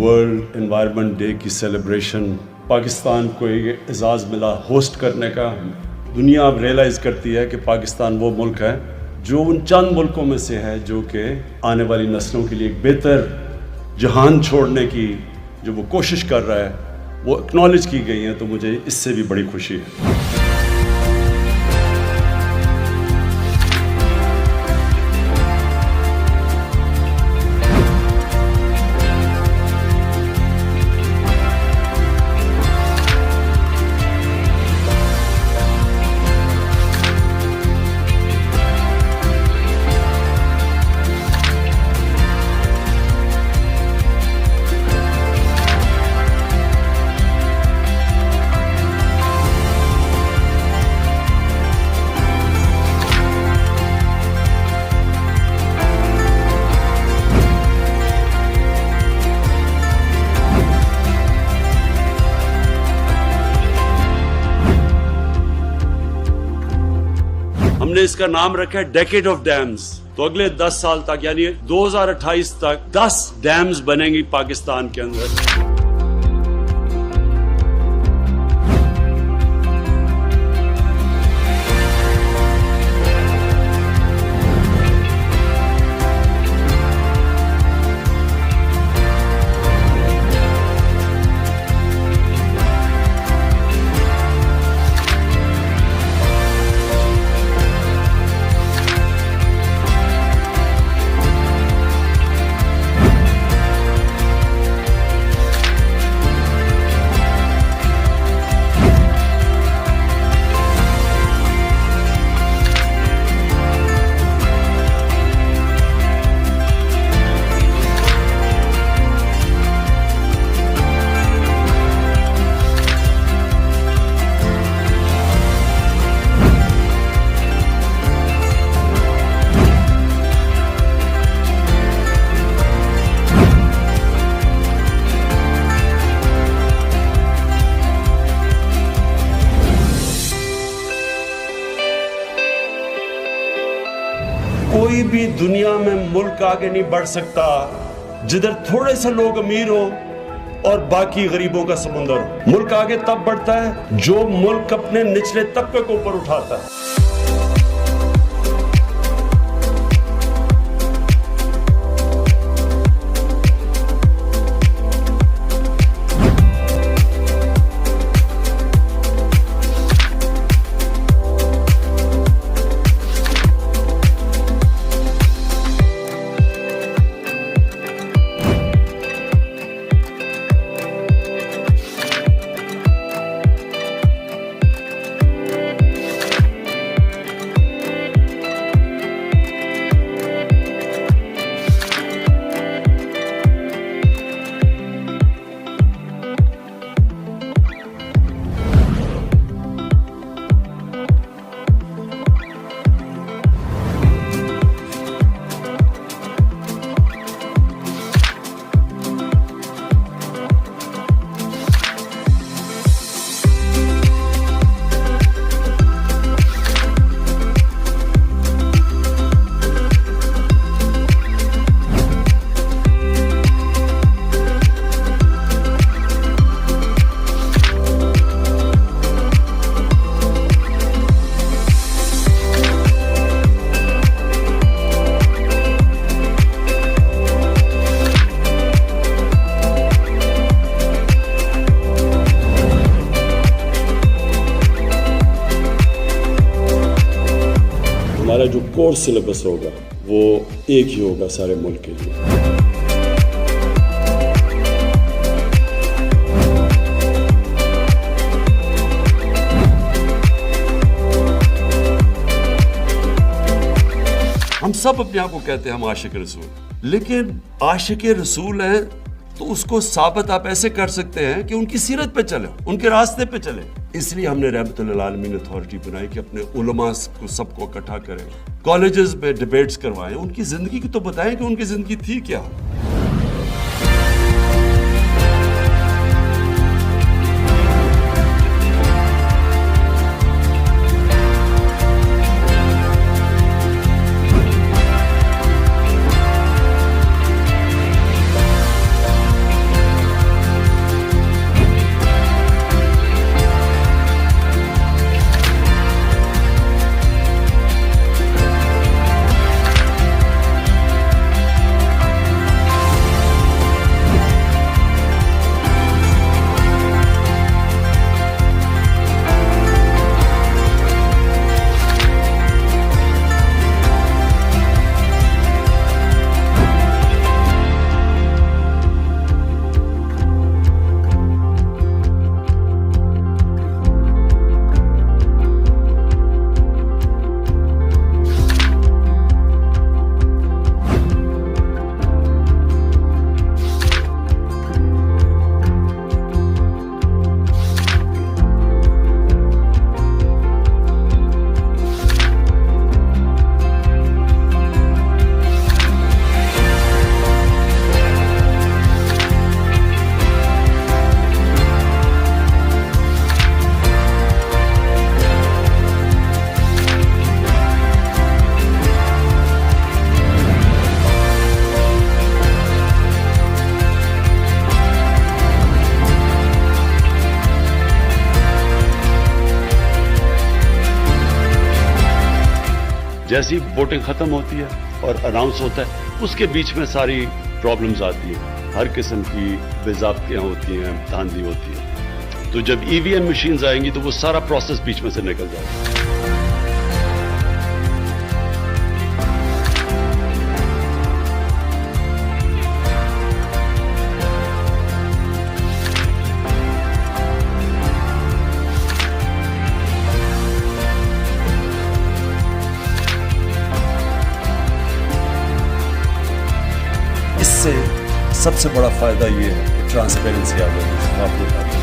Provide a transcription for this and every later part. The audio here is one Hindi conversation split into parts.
वर्ल्ड एनवायरनमेंट डे की सेलिब्रेशन पाकिस्तान को ये एजाज़ मिला होस्ट करने का। दुनिया अब रियलाइज़ करती है कि पाकिस्तान वो मुल्क है जो उन चंद मुल्कों में से है जो कि आने वाली नस्लों के लिए एक बेहतर जहान छोड़ने की जो वो कोशिश कर रहा है वो एक्नॉलेज की गई हैं, तो मुझे इससे भी बड़ी खुशी है। हमने इसका नाम रखा है डेकेड ऑफ डैम्स। तो अगले 10 साल तक यानी 2028 तक 10 डैम्स बनेंगी पाकिस्तान के अंदर। कोई भी दुनिया में मुल्क आगे नहीं बढ़ सकता जिधर थोड़े से लोग अमीर हो और बाकी गरीबों का समुंदर हो। मुल्क आगे तब बढ़ता है जो मुल्क अपने निचले तबके को ऊपर उठाता है। हमारा जो कोर्स सिलेबस होगा वो एक ही होगा सारे मुल्क के लिए। हम सब अपने आप को कहते हैं हम आशिक रसूल, लेकिन आशिक रसूल हैं तो उसको साबित आप ऐसे कर सकते हैं कि उनकी सीरत पे चले, उनके रास्ते पे चले। इसलिए हमने रहमतुल आलमीन अथॉरिटी बनाई कि अपने उलमा को सबको इकट्ठा करें, कॉलेजेस में डिबेट्स करवाएं, उनकी जिंदगी की तो बताएं कि उनकी जिंदगी थी क्या। जैसी वोटिंग ख़त्म होती है और अनाउंस होता है, उसके बीच में सारी प्रॉब्लम्स आती हैं, हर किस्म की बेज़ाब्तियाँ होती हैं, धांधली होती है। तो जब EVM मशीन्स आएंगी तो वो सारा प्रोसेस बीच में से निकल जाएगा। इससे सबसे बड़ा फ़ायदा ये है कि ट्रांसपेरेंसी आ गई।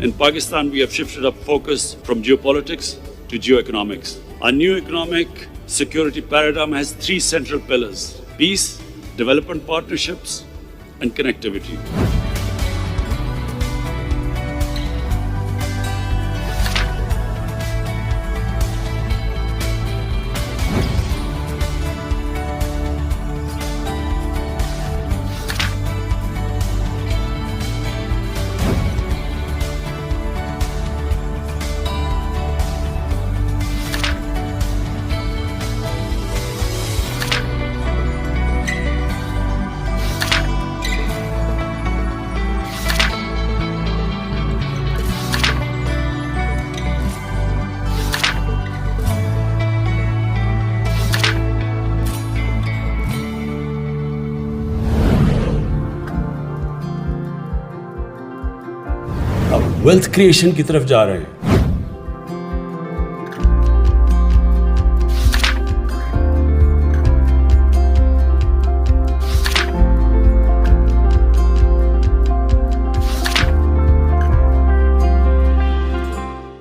In Pakistan, we have shifted our focus from geopolitics to geoeconomics. Our new economic security paradigm has 3 central pillars: peace, development partnerships, and connectivity. अब वेल्थ क्रिएशन की तरफ जा रहे हैं।